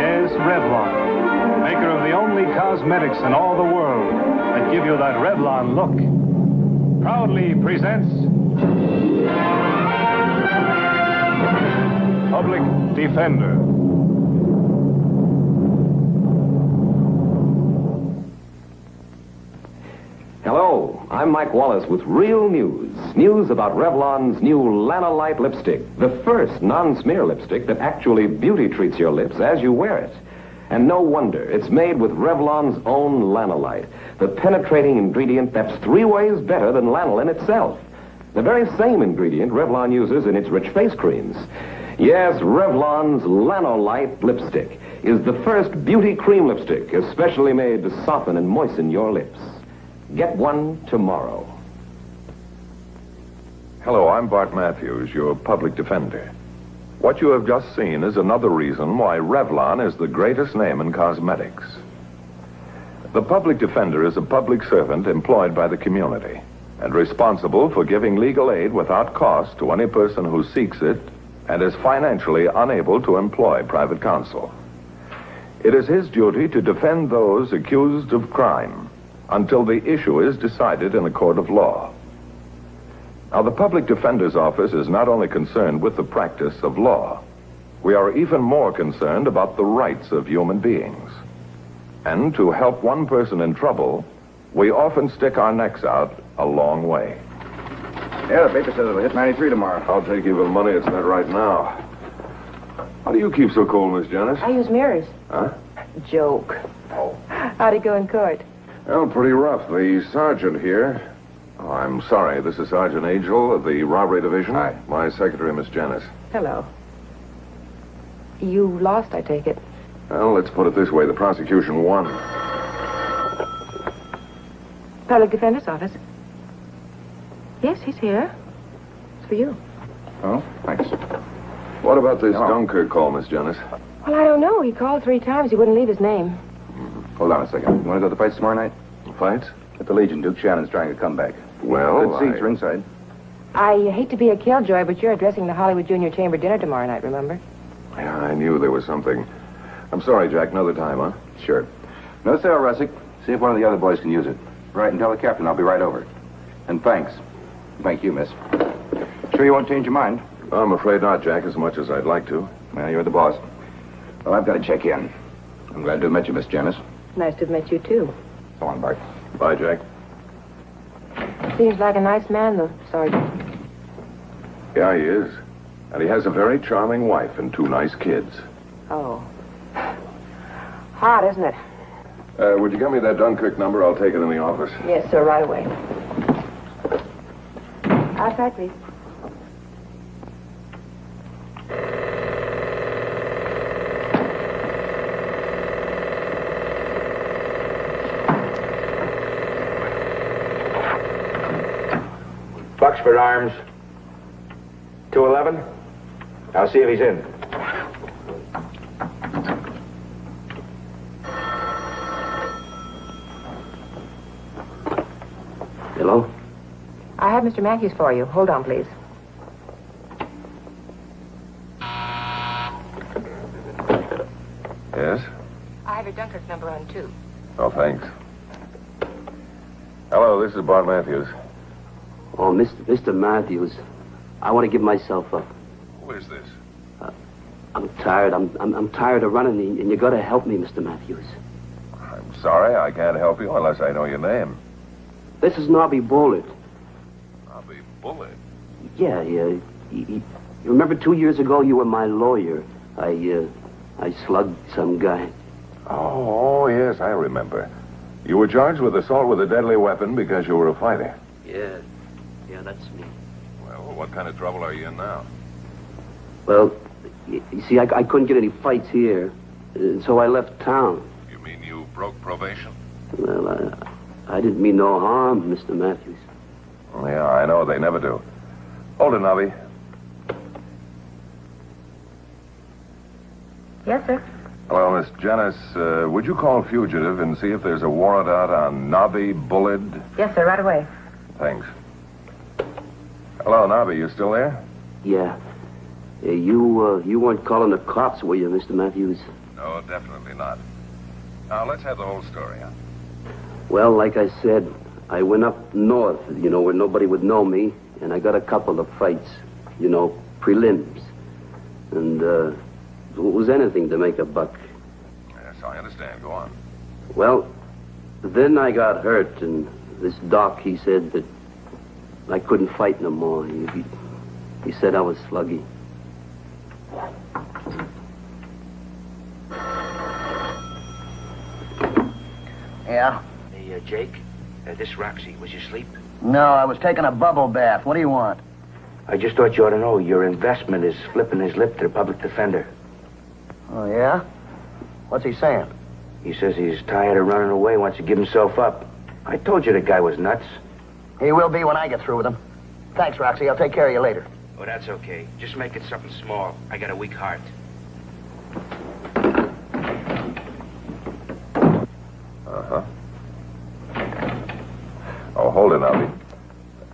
Yes, Revlon, maker of the only cosmetics in all the world that give you that Revlon look, proudly presents Public Defender. Hello, I'm Mike Wallace with real news. News about Revlon's new Lanolite lipstick, the first non-smear lipstick that actually beauty treats your lips as you wear it. And no wonder, it's made with Revlon's own Lanolite, the penetrating ingredient that's 3 ways better than lanolin itself. The very same ingredient Revlon uses in its rich face creams. Yes, Revlon's Lanolite lipstick is the first beauty cream lipstick especially made to soften and moisten your lips. Get one tomorrow. Hello, I'm Bart Matthews, your public defender. What you have just seen is another reason why Revlon is the greatest name in cosmetics. The public defender is a public servant employed by the community and responsible for giving legal aid without cost to any person who seeks it and is financially unable to employ private counsel. It is his duty to defend those accused of crime until the issue is decided in a court of law. Now, the Public Defender's Office is not only concerned with the practice of law, we are even more concerned about the rights of human beings. And to help one person in trouble, we often stick our necks out a long way. Yeah, the paper says it'll hit 93 tomorrow. I'll take even money it's not right now. How do you keep so cool, Miss Janice? I use mirrors. Huh? Joke. Oh. How'd it go in court? Well, pretty rough. The sergeant here... Oh, I'm sorry. This is Sergeant Angel of the Robbery Division. Hi. My secretary, Miss Janice. Hello. You lost, I take it. Well, let's put it this way. The prosecution won. Public Defender's Office. Yes, he's here. It's for you. Oh, thanks. What about this Hello. Dunkirk call, Miss Janice? Well, I don't know. He called 3 times. He wouldn't leave his name. Hold on a second. You want to go to the fights tomorrow night? Fights? At the Legion, Duke Shannon's trying to come back. Well, Good seats ringside. I hate to be a killjoy, but you're addressing the Hollywood Junior Chamber dinner tomorrow night, remember? Yeah, I knew there was something. I'm sorry, Jack. Another time, huh? Sure. No sale, Russick. See if one of the other boys can use it. Right, and tell the captain I'll be right over. And thanks. Thank you, miss. Sure you won't change your mind? I'm afraid not, Jack, as much as I'd like to. Well, you're the boss. Well, I've got to check in. I'm glad to have met you, Miss Janice. Nice to have met you, too. So long, Bart. Bye, Jack. Seems like a nice man, though, Sergeant. Yeah, he is. And he has a very charming wife and 2 nice kids. Oh. Hot, isn't it? Would you get me that Dunkirk number? I'll take it in the office. Yes, sir, right away. Outside, please. Bucksford Arms. 211. I'll see if he's in. Hello? I have Mr. Matthews for you. Hold on, please. Yes? I have your Dunkirk number on, too. Oh, thanks. Hello, this is Bart Matthews. Oh, Mr. Matthews, I want to give myself up. Who is this? I'm tired. I'm tired of running, and you got to help me, Mr. Matthews. I'm sorry, I can't help you unless I know your name. This is Nobby Bullet. Nobby Bullet? Yeah. You remember 2 years ago you were my lawyer? I slugged some guy. Oh, yes, I remember. You were charged with assault with a deadly weapon because you were a fighter. Yeah, that's me. Well, what kind of trouble are you in now? Well, you see, I couldn't get any fights here, so I left town. You mean you broke probation? Well, I didn't mean no harm, Mr. Matthews. Yeah, I know. They never do. Hold it, Nobby. Yes, sir. Hello, Miss Janice. Would you call fugitive and see if there's a warrant out on Nobby Bullet? Yes, sir, right away. Thanks. Hello, Nobby. You still there? Yeah. You weren't calling the cops, were you, Mr. Matthews? No, No, definitely not. Now, let's have the whole story, huh? Well, like I said, I went up north, where nobody would know me, and I got a couple of fights, prelims. And, it was anything to make a buck. Yes, I understand. Go on. Well, then I got hurt, and this doc, he said that I couldn't fight no more. He said I was sluggy. Yeah? Hey, Jake, this Roxy, was you asleep? No, I was taking a bubble bath. What do you want? I just thought you ought to know your investment is flipping his lip to the public defender. Oh, yeah? What's he saying? He says he's tired of running away, wants to give himself up. I told you the guy was nuts. He will be when I get through with him. Thanks, Roxy. I'll take care of you later. Oh, that's okay. Just make it something small. I got a weak heart. Uh-huh. Oh, hold it, Albie.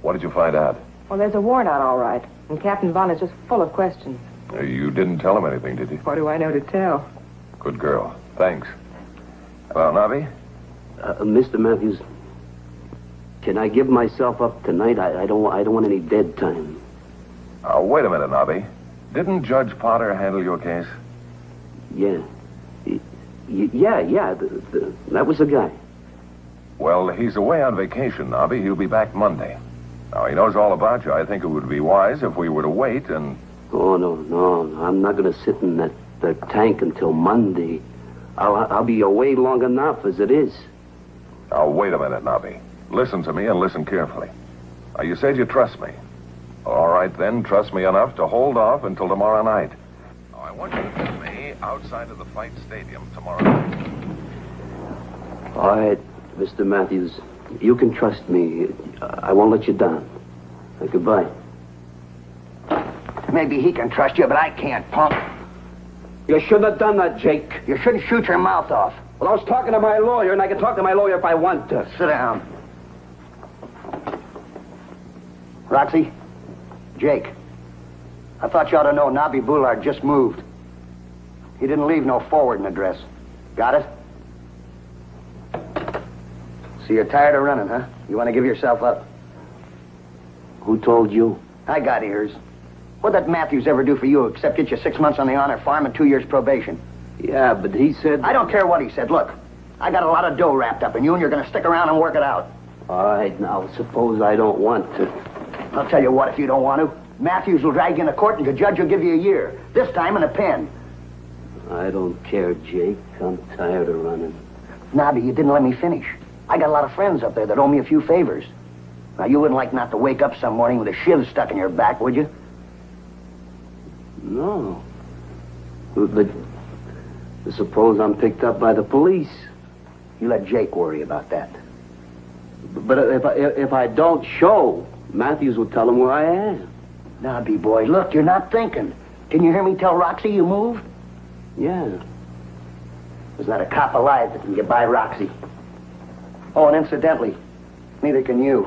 What did you find out? Well, there's a warrant out, all right. And Captain Vaughn is just full of questions. You didn't tell him anything, did you? What do I know to tell? Good girl. Thanks. Well, Nobby? Mr. Matthews, can I give myself up tonight? I don't want any dead time. Wait a minute, Nobby. Didn't Judge Potter handle your case? Yeah. Yeah. That was the guy. Well, he's away on vacation, Nobby. He'll be back Monday. Now, he knows all about you. I think it would be wise if we were to wait and... Oh, no. I'm not going to sit in that tank until Monday. I'll be away long enough as it is. Now, wait a minute, Nobby. Listen to me and listen carefully. Now, you said you trust me. All right, then, trust me enough to hold off until tomorrow night. Now, I want you to meet me outside of the fight stadium tomorrow night. All right, Mr. Matthews. You can trust me. I won't let you down. Goodbye. Maybe he can trust you, but I can't, punk. You shouldn't have done that, Jake. You shouldn't shoot your mouth off. Well, I was talking to my lawyer, and I can talk to my lawyer if I want to. Sit down. Roxy? Jake. I thought you ought to know Nobby Boulard just moved. He didn't leave no forwarding address. Got it? So you're tired of running, huh? You want to give yourself up? Who told you? I got ears. What'd that Matthews ever do for you except get you 6 months on the honor farm and 2 years probation? Yeah, but he said... I don't care what he said. Look, I got a lot of dough wrapped up in you, and you're going to stick around and work it out. All right, now, suppose I don't want to. I'll tell you what, if you don't want to. Matthews will drag you into court, and the judge will give you a year. This time in a pen. I don't care, Jake. I'm tired of running. Nobby, you didn't let me finish. I got a lot of friends up there that owe me a few favors. Now, you wouldn't like not to wake up some morning with a shiv stuck in your back, would you? No. But suppose I'm picked up by the police. You let Jake worry about that. But if I don't show, Matthews will tell him where I am. Nobby, boy, look, you're not thinking. Can you hear me tell Roxy you moved? Yeah. There's not a cop alive that can get by Roxy. Oh, and incidentally, neither can you.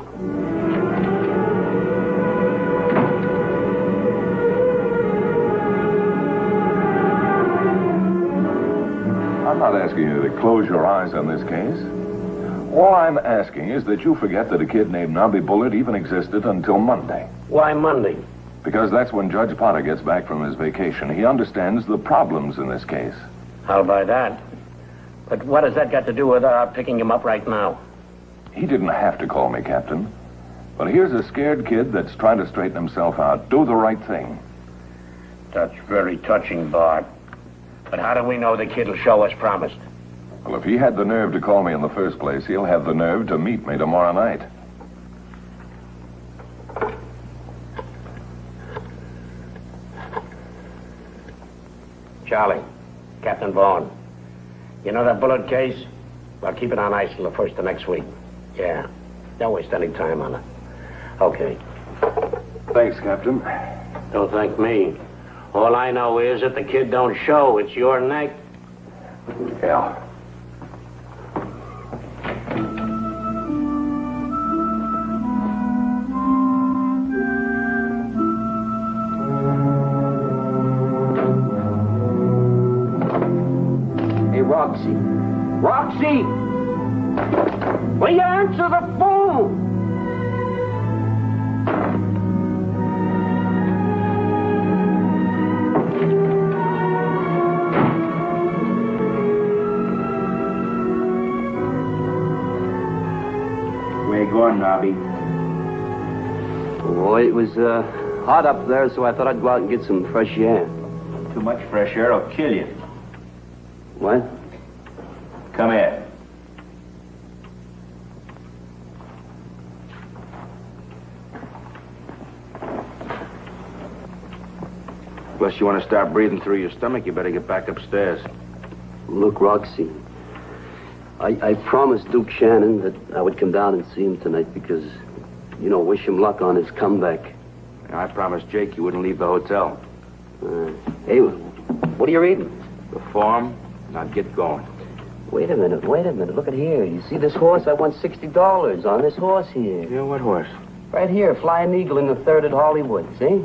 I'm not asking you to close your eyes on this case. All I'm asking is that you forget that a kid named Nobby Bullard even existed until Monday. Why Monday? Because that's when Judge Potter gets back from his vacation. He understands the problems in this case. How about that? But what has that got to do with picking him up right now? He didn't have to call me, Captain. But here's a scared kid that's trying to straighten himself out. Do the right thing. That's very touching, Bart. But how do we know the kid will show as promised? Well, if he had the nerve to call me in the first place, he'll have the nerve to meet me tomorrow night. Charlie, Captain Vaughn. You know that Bullard case? Well, keep it on ice till the first of next week. Yeah. Don't waste any time on it. Okay. Thanks, Captain. Don't thank me. All I know is if the kid don't show, it's your neck. Yeah. Roxy. Roxy! Will you answer the phone? Where you going, Nobby? Oh, it was hot up there, so I thought I'd go out and get some fresh air. Too much fresh air will kill you. What? Come here. Unless you want to start breathing through your stomach, you better get back upstairs. Look, Roxy, I promised Duke Shannon that I would come down and see him tonight because, wish him luck on his comeback. And I promised Jake you wouldn't leave the hotel. Hey, what are you reading? The form, now get going. Wait a minute. Look at here. You see this horse? I won $60 on this horse here. Yeah, what horse? Right here, Flying Eagle in the third at Hollywood, see?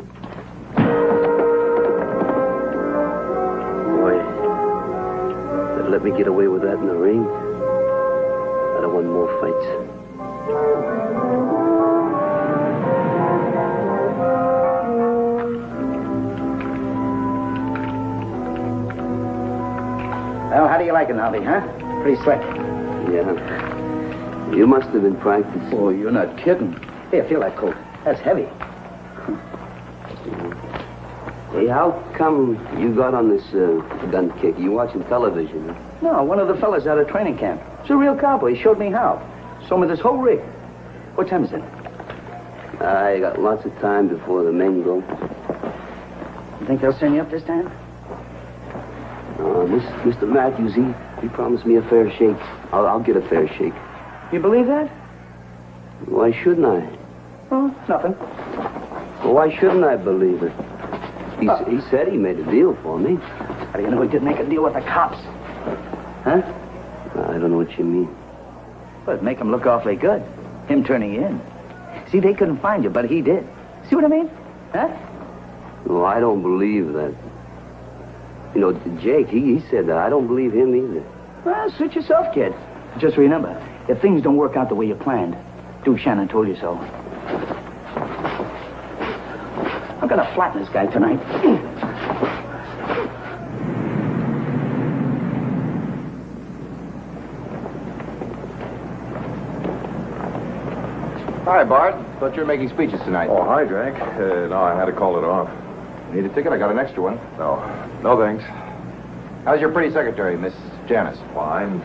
Boy, they'd let me get away with that in the ring. I'd have won more fights. Well, how do you like it, Nobby, huh? Pretty slick. Yeah. You must have been practicing. Oh, you're not kidding. Hey, I feel that coat. That's heavy. Hey, how come you got on this gun kick? You watching television? Huh? No, one of the fellas out of training camp. It's a real cowboy. He showed me how. Showed me this whole rig. What time is it? I got lots of time before the men go. You think they'll send you up this time? Mr. Matthews, he promised me a fair shake. I'll get a fair shake. You believe that? Why shouldn't I? Oh, nothing. Well, why shouldn't I believe it? He said he made a deal for me. How do you know he didn't make a deal with the cops? Huh? I don't know what you mean. Well, it'd make him look awfully good. Him turning you in. See, they couldn't find you, but he did. See what I mean? Huh? No, I don't believe that. Jake, he said that. I don't believe him either. Well, suit yourself, kid. Just remember, if things don't work out the way you planned, Duke Shannon told you so. I'm gonna flatten this guy tonight. Hi, Bart. Thought you were making speeches tonight. Oh, hi, Jack. No, I had to call it off. Need a ticket? I got an extra one. No, thanks. How's your pretty secretary, Miss Janice? Fine.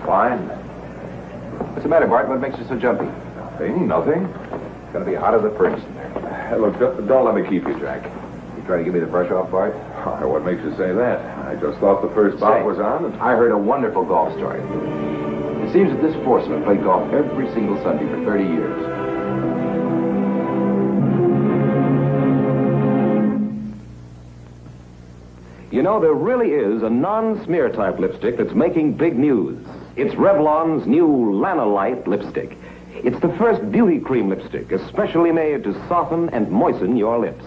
What's the matter, Bart? What makes you so jumpy? Nothing. It's gonna be hot as a furnace in there. Hey, look, don't let me keep you, Jack. You trying to give me the brush off, Bart? What makes you say that? I just thought the first bout was on. And... I heard a wonderful golf story. It seems that this sportsman played golf every single Sunday for 30 years. There really is a non-smear type lipstick that's making big news. It's Revlon's new Lanolite lipstick. It's the first beauty cream lipstick, especially made to soften and moisten your lips.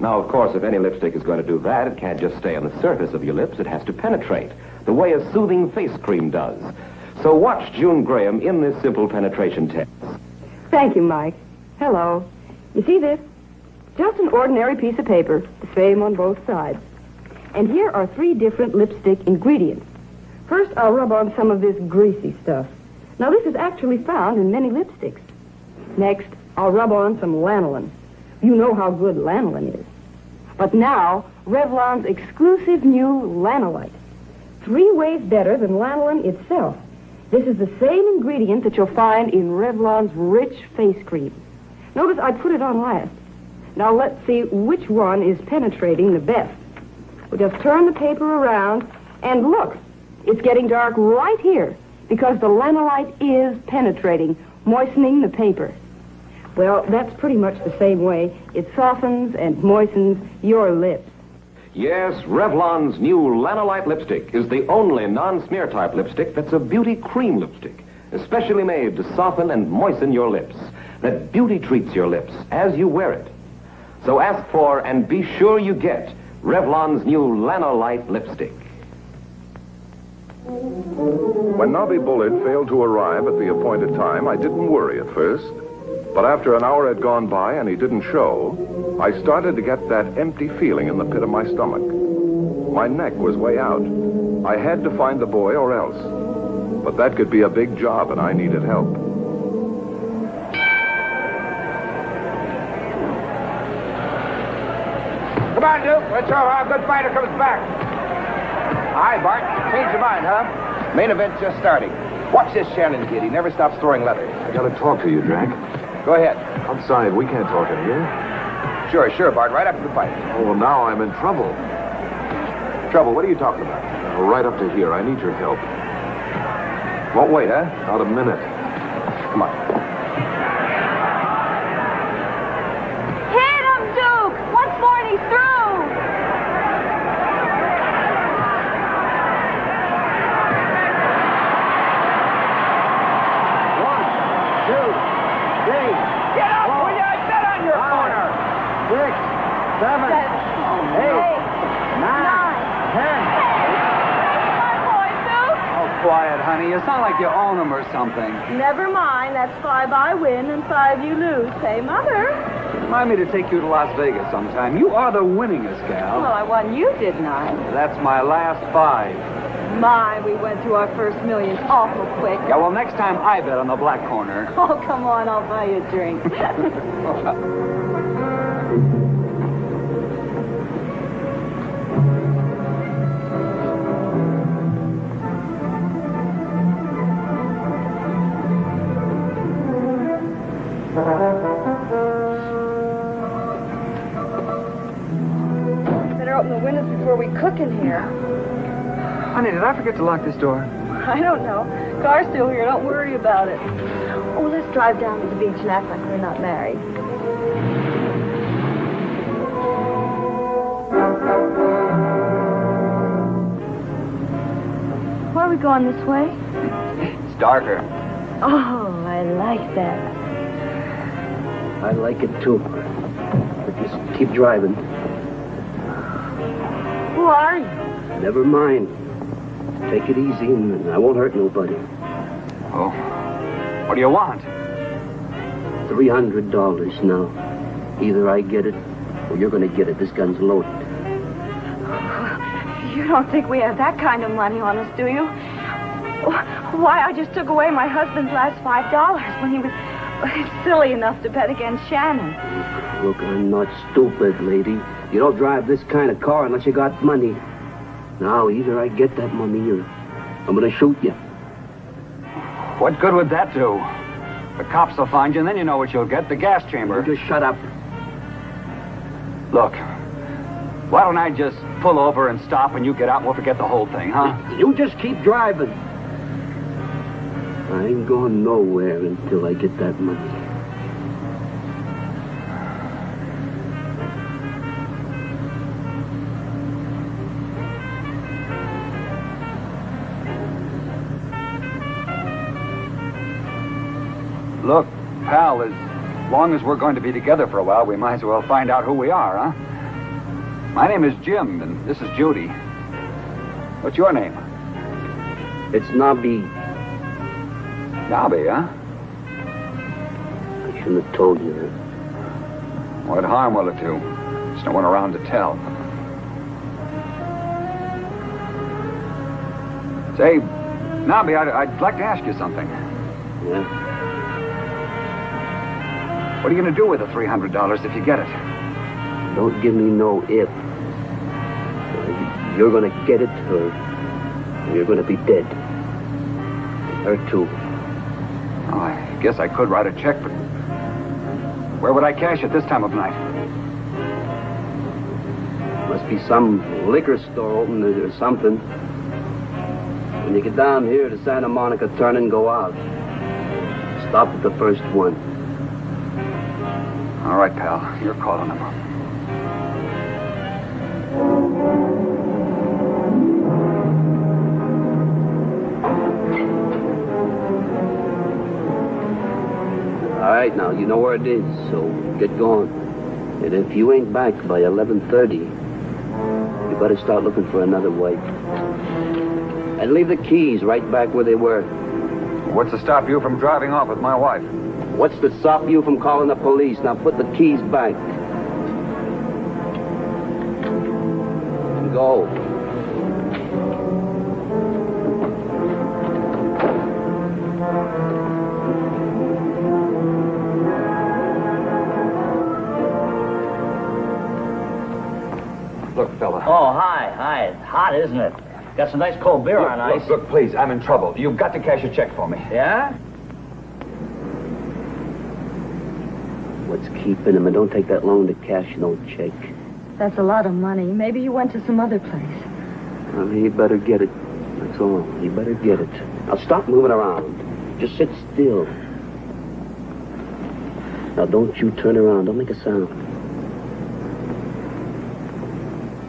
Now, of course, if any lipstick is going to do that, it can't just stay on the surface of your lips. It has to penetrate, the way a soothing face cream does. So watch June Graham in this simple penetration test. Thank you, Mike. Hello. You see this? Just an ordinary piece of paper, the same on both sides. And here are 3 different lipstick ingredients. First, I'll rub on some of this greasy stuff. Now, this is actually found in many lipsticks. Next, I'll rub on some lanolin. You know how good lanolin is. But now, Revlon's exclusive new Lanolite. 3 ways better than lanolin itself. This is the same ingredient that you'll find in Revlon's rich face cream. Notice I put it on last. Now, let's see which one is penetrating the best. We'll just turn the paper around, and look, it's getting dark right here because the Lanolite is penetrating, moistening the paper. Well, that's pretty much the same way. It softens and moistens your lips. Yes, Revlon's new Lanolite lipstick is the only non-smear type lipstick that's a beauty cream lipstick, especially made to soften and moisten your lips, that beauty treats your lips as you wear it. So ask for and be sure you get Revlon's new Lanolite lipstick. When Nobby Bullard failed to arrive at the appointed time, I didn't worry at first. But after an hour had gone by and he didn't show, I started to get that empty feeling in the pit of my stomach. My neck was way out. I had to find the boy or else. But that could be a big job, and I needed help. Come on, Duke. Let's show how a good fighter comes back. All right, Bart. Change your mind, huh? Main event's just starting. Watch this Shannon kid. He never stops throwing leather. I gotta talk to you, Jack. Go ahead. Outside, we can't talk in here. Sure, Bart. Right after the fight. Oh, well, now I'm in trouble. Trouble? What are you talking about? Right up to here. I need your help. Won't wait, huh? About a minute. Come on. Hit him, Duke! Once more and he's through! One, two, three, Get up, will you? I bet on your corner. 6, 7, 8, 9, 10. Quiet, honey. You sound like you own them or something. Never mind. That's 5 I win and 5 you lose. Hey, Mother. Remind me to take you to Las Vegas sometime. You are the winningest, gal. Well, I won you, didn't I? That's my last 5. My, we went through our first million awful quick. Yeah, well, next time I bet on the black corner. Oh, come on. I'll buy you a drink. Better open the windows before we cook in here. Honey, did I forget to lock this door? I don't know. Car's still here. Don't worry about it. Oh, let's drive down to the beach and act like we're not married. Why are we going this way? It's darker. Oh, I like that. I like it too. But just keep driving. Who are you? Never mind. Take it easy and I won't hurt nobody. Oh. What do you want? $300 now. Either I get it or you're going to get it. This gun's loaded. You don't think we have that kind of money on us, do you? Why, I just took away my husband's last $5 when he was silly enough to bet against Shannon. Look, I'm not stupid, lady. You don't drive this kind of car unless you got money. Now, either I get that money or I'm going to shoot you. What good would that do? The cops will find you, and then you know what you'll get, the gas chamber. You just shut up. Look, why don't I just pull over and stop and you get out and we'll forget the whole thing, huh? You just keep driving. I ain't going nowhere until I get that money. Look, pal, as long as we're going to be together for a while, we might as well find out who we are, huh? My name is Jim, and this is Judy. What's your name? It's Nobby. Nobby, huh? I shouldn't have told you that. What harm will it do? There's no one around to tell. Say, Nobby, I'd like to ask you something. Yeah? What are you going to do with the $300 if you get it? Don't give me no if. You're going to get it or you're going to be dead. Her too. Oh, I guess I could write a check, but where would I cash it this time of night? Must be some liquor store open or something. When you get down here to Santa Monica, turn and go out. Stop at the first one. All right, pal. You're calling them. All right, now, you know where it is, so get going. And if you ain't back by 11:30, you better start looking for another wife. And leave the keys right back where they were. What's to stop you from driving off with my wife? What's to stop you from calling the police? Now put the keys back. Go. Look, fella. Oh, hi. It's hot, isn't it? Got some nice cold beer on ice. Look, please, I'm in trouble. You've got to cash a check for me. Yeah? What's keeping him? And don't take that loan to cash no check. That's a lot of money. Maybe you went to some other place. Well, he better get it. That's all. He better get it. Now stop moving around. Just sit still. Now don't you turn around. Don't make a sound.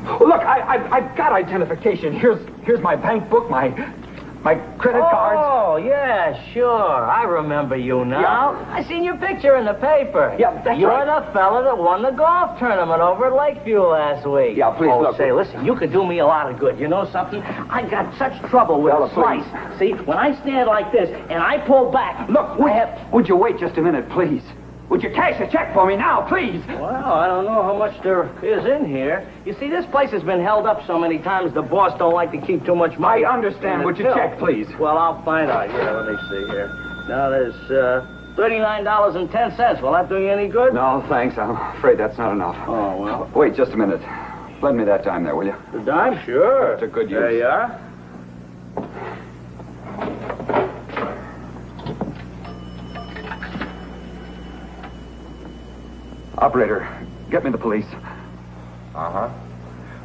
Oh, look, I've got identification. Here's my bank book, my credit cards. Oh, yeah, sure. I remember you now. Yeah. I seen your picture in the paper. Yeah, that's You're right. the fella that won the golf tournament over at Lakeview last week. Yeah, please, oh, look. Say, listen, you could do me a lot of good. You know something? I got such trouble with Fella, a slice. See, when I stand like this and I pull back, Look, would you wait just a minute, please? Would you cash a check for me now, please? Well, I don't know how much there is in here. You see, this place has been held up so many times, the boss don't like to keep too much money. I understand. Would you Till. check, please? Well, I'll find out. Here, let me see here. Now, there's $39.10. Will that do you any good? No, thanks. I'm afraid that's not enough. Oh, well. Wait just a minute. Lend me that dime there, will you? The dime? Sure. That's a good use. There you are. Operator, get me the police. Uh-huh.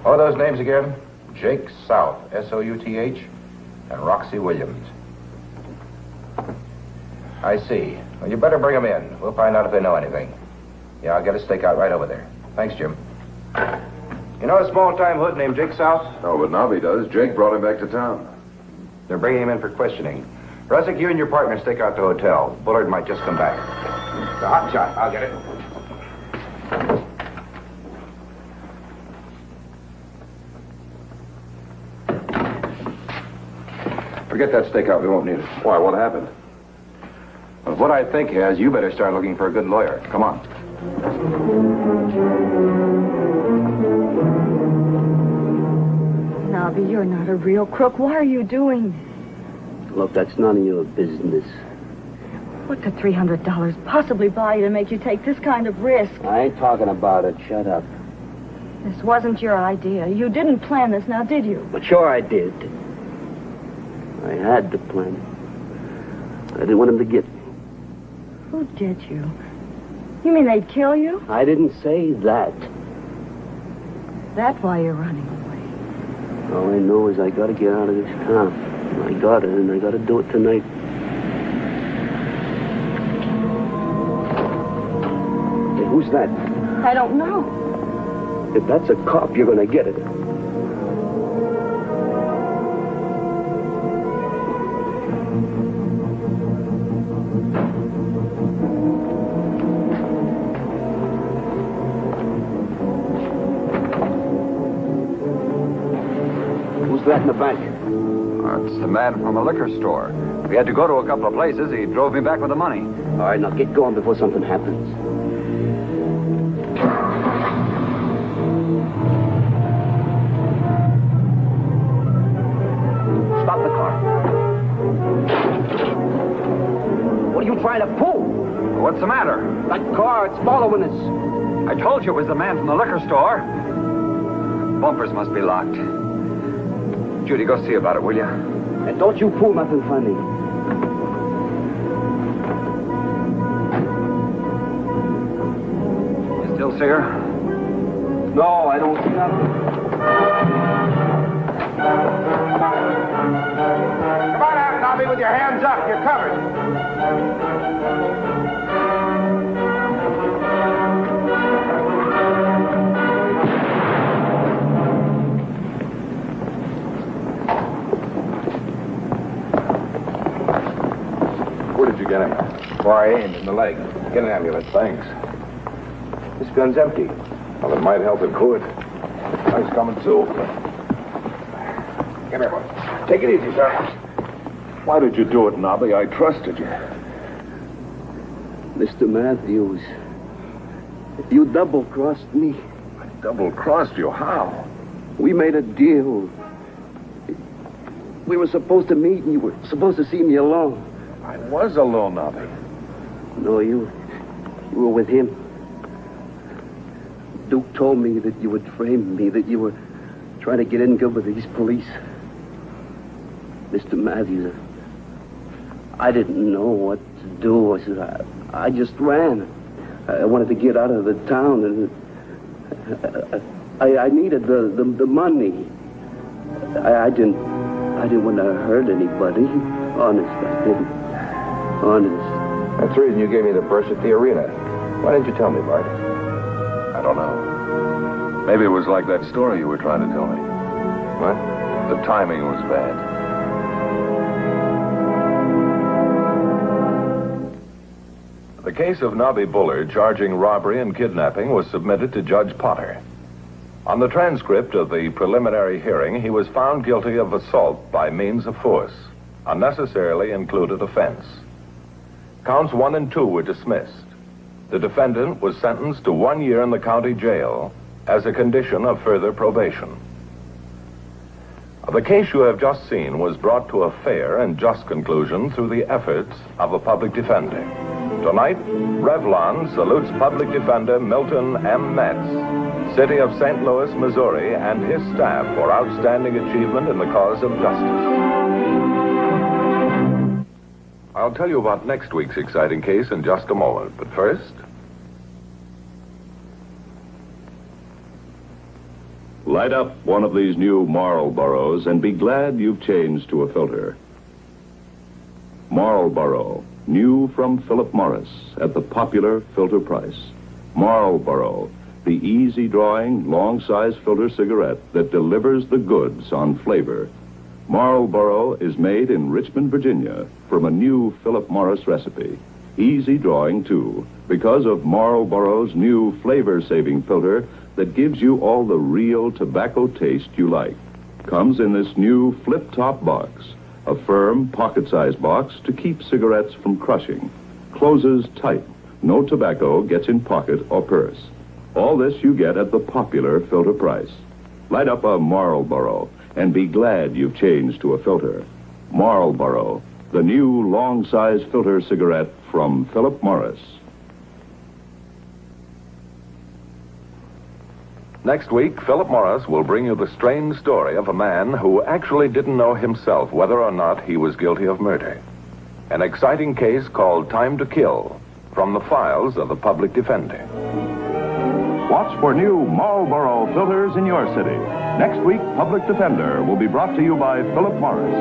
What are those names again? Jake South, S-O-U-T-H, and Roxy Williams. I see. Well, you better bring them in. We'll find out if they know anything. Yeah, I'll get a stakeout right over there. Thanks, Jim. You know a small-time hood named Jake South? Oh, but now he does. Jake brought him back to town. They're bringing him in for questioning. Russick, you and your partner stake out the hotel. Bullard might just come back. It's a hot shot. I'll get it. Forget that stakeout. We won't need it. Why, what happened? Well, what I think is you better start looking for a good lawyer. Come on. Nobby, you're not a real crook. Why are you doing this? Look, that's none of your business. What could $300 possibly buy you to make you take this kind of risk? I ain't talking about it. Shut up. This wasn't your idea. You didn't plan this, now did you? But sure I did. I had to plan. I didn't want him to get me. Who did you? You mean they'd kill you? I didn't say that. That's why you're running away. All I know is I gotta get out of this town. I gotta, and I gotta do it tonight. Hey, who's that? I don't know. If that's a cop, you're gonna get it. Who's that in the back? It's the man from a liquor store. We had to go to a couple of places. He drove me back with the money. All right, now get going before something happens. Stop the car. What are you trying to pull? What's the matter? That car, it's following us. I told you it was the man from the liquor store. Bumpers must be locked. Judy, go see about it, will you? And don't you pull nothing funny. You still see her? No, I don't see nothing. Come on out, Nobby, with your hands up. You're covered. Where did you get him? Where I aimed, in the leg. Get an ambulance. Thanks. This gun's empty. Well, it might help it could. I was coming too. Come here, boy. Take it easy, sir. Why did you do it, Nobby? I trusted you. Mr. Matthews, you double-crossed me. I double-crossed you? How? We made a deal. We were supposed to meet, and you were supposed to see me alone. I was alone, Nobby. No, you were with him. Duke told me that you would frame me, that you were trying to get in good with these police. Mr. Matthews, I didn't know what to do. I just ran. I wanted to get out of the town, and I needed the money. I didn't want to hurt anybody. Honest, I didn't. Honest. That's the reason you gave me the purse at the arena. Why didn't you tell me, Bart? I don't know. Maybe it was like that story you were trying to tell me. What? The timing was bad. The case of Nobby Bullard charging robbery and kidnapping was submitted to Judge Potter. On the transcript of the preliminary hearing, he was found guilty of assault by means of force, unnecessarily included offense. Counts 1 and 2 were dismissed. The defendant was sentenced to 1 year in the county jail as a condition of further probation. The case you have just seen was brought to a fair and just conclusion through the efforts of a public defender. Tonight, Revlon salutes public defender Milton M. Metz, City of St. Louis, Missouri, and his staff for outstanding achievement in the cause of justice. I'll tell you about next week's exciting case in just a moment, but first... Light up one of these new Marlboros and be glad you've changed to a filter. Marlboro, new from Philip Morris at the popular filter price. Marlboro, the easy-drawing, long-size filter cigarette that delivers the goods on flavor. Marlboro is made in Richmond, Virginia, from a new Philip Morris recipe. Easy-drawing, too, because of Marlboro's new flavor-saving filter that gives you all the real tobacco taste you like. Comes in this new flip-top box, a firm, pocket-sized box to keep cigarettes from crushing. Closes tight. No tobacco gets in pocket or purse. All this you get at the popular filter price. Light up a Marlboro and be glad you've changed to a filter. Marlboro, the new long-size filter cigarette from Philip Morris. Next week, Philip Morris will bring you the strange story of a man who actually didn't know himself whether or not he was guilty of murder. An exciting case called Time to Kill, from the files of the public defender. Watch for new Marlboro filters in your city. Next week, Public Defender will be brought to you by Philip Morris.